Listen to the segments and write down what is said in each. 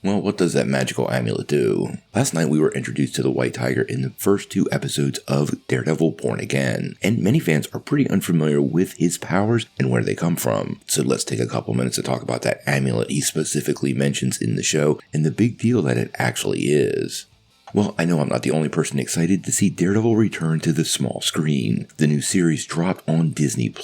Well, what does that magical amulet do? Last night we were introduced to the White Tiger in the first 2 episodes of Daredevil Born Again, and many fans are pretty unfamiliar with his powers and where they come from. So let's take a couple minutes to talk about that amulet he specifically mentions in the show and the big deal that it actually is. Well, I know I'm not the only person excited to see Daredevil return to the small screen. The new series dropped on Disney+,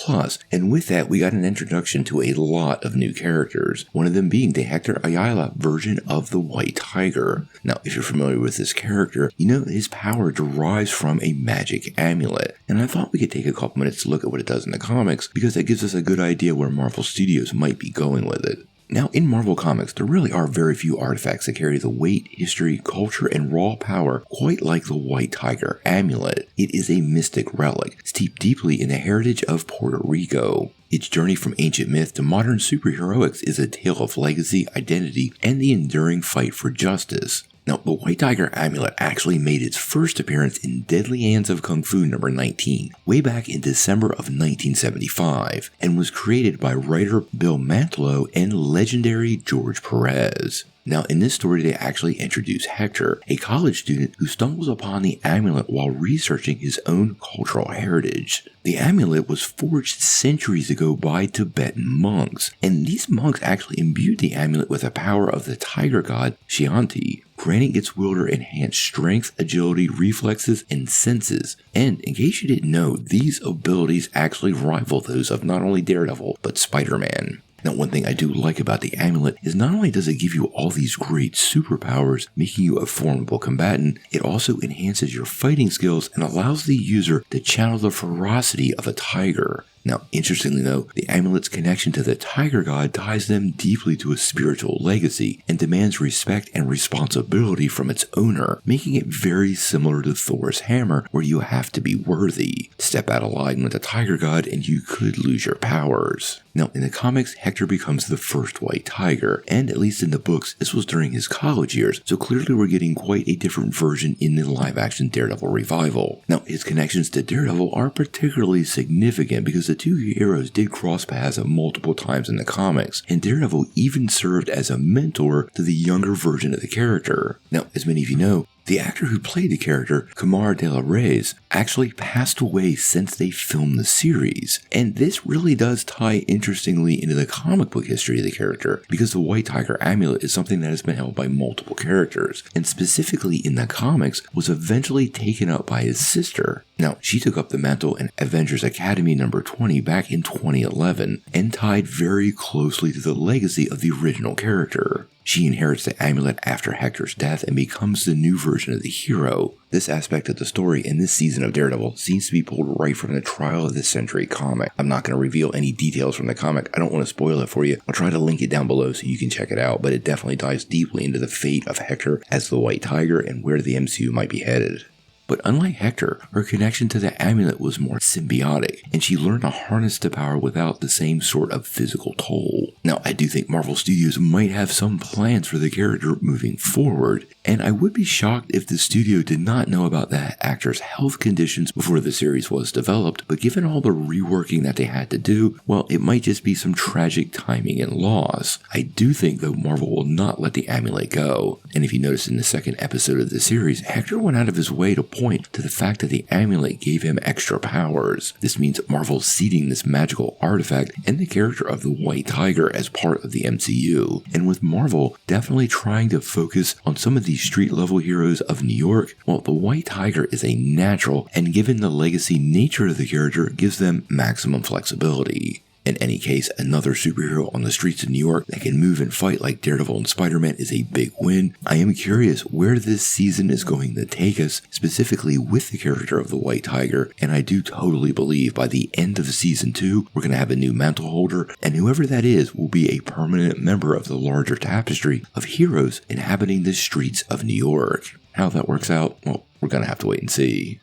and with that we got an introduction to a lot of new characters, one of them being the Hector Ayala version of the White Tiger. Now, if you're familiar with this character, you know his power derives from a magic amulet, and I thought we could take a couple minutes to look at what it does in the comics, because that gives us a good idea where Marvel Studios might be going with it. Now, in Marvel Comics, there really are very few artifacts that carry the weight, history, culture, and raw power quite like the White Tiger Amulet. It is a mystic relic, steeped deeply in the heritage of Puerto Rico. Its journey from ancient myth to modern superheroics is a tale of legacy, identity, and the enduring fight for justice. Now, the White Tiger Amulet actually made its first appearance in Deadly Hands of Kung Fu number 19, way back in December of 1975, and was created by writer Bill Mantlo and legendary George Perez. Now, in this story, they actually introduce Hector, a college student who stumbles upon the amulet while researching his own cultural heritage. The amulet was forged centuries ago by Tibetan monks, and these monks actually imbued the amulet with the power of the tiger god Chianti, granting its wielder enhanced strength, agility, reflexes, and senses. And in case you didn't know, these abilities actually rival those of not only Daredevil, but Spider-Man. Now, one thing I do like about the amulet is not only does it give you all these great superpowers, making you a formidable combatant, it also enhances your fighting skills and allows the user to channel the ferocity of a tiger. Now, interestingly though, the amulet's connection to the tiger god ties them deeply to a spiritual legacy and demands respect and responsibility from its owner, making it very similar to Thor's hammer, where you have to be worthy. Step out of line with the tiger god and you could lose your powers. Now, in the comics, Hector becomes the first White Tiger, and at least in the books, this was during his college years, so clearly we're getting quite a different version in the live-action Daredevil revival. Now, his connections to Daredevil are particularly significant because the two heroes did cross paths multiple times in the comics, and Daredevil even served as a mentor to the younger version of the character. Now, as many of you know, the actor who played the character, Camara de la Reyes, actually passed away since they filmed the series. And this really does tie interestingly into the comic book history of the character, because the White Tiger Amulet is something that has been held by multiple characters, and specifically in the comics was eventually taken up by his sister. Now, she took up the mantle in Avengers Academy number 20 back in 2011, and tied very closely to the legacy of the original character. She inherits the amulet after Hector's death and becomes the new version of the hero. This aspect of the story in this season of Daredevil seems to be pulled right from the Trial of the Century comic. I'm not going to reveal any details from the comic, I don't want to spoil it for you. I'll try to link it down below so you can check it out, but it definitely dives deeply into the fate of Hector as the White Tiger and where the MCU might be headed. But unlike Hector, her connection to the amulet was more symbiotic, and she learned to harness the power without the same sort of physical toll. Now, I do think Marvel Studios might have some plans for the character moving forward, and I would be shocked if the studio did not know about the actor's health conditions before the series was developed, but given all the reworking that they had to do, well, it might just be some tragic timing and loss. I do think, though, Marvel will not let the amulet go, and if you notice in the second episode of the series, Hector went out of his way to point to the fact that the amulet gave him extra powers. This means Marvel's seeding this magical artifact and the character of the White Tiger as part of the MCU. And with Marvel definitely trying to focus on some of these street level heroes of New York, well, the White Tiger is a natural, and given the legacy nature of the character, gives them maximum flexibility. In any case, another superhero on the streets of New York that can move and fight like Daredevil and Spider-Man is a big win. I am curious where this season is going to take us, specifically with the character of the White Tiger, and I do totally believe by the end of season 2, we're going to have a new mantle holder, and whoever that is will be a permanent member of the larger tapestry of heroes inhabiting the streets of New York. How that works out, well, we're going to have to wait and see.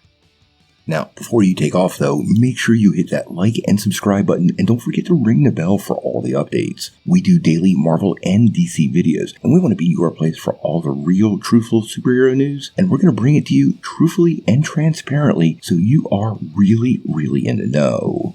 Now, before you take off though, make sure you hit that like and subscribe button, and don't forget to ring the bell for all the updates. We do daily Marvel and DC videos, and we want to be your place for all the real, truthful superhero news, and we're going to bring it to you truthfully and transparently so you are really in the know.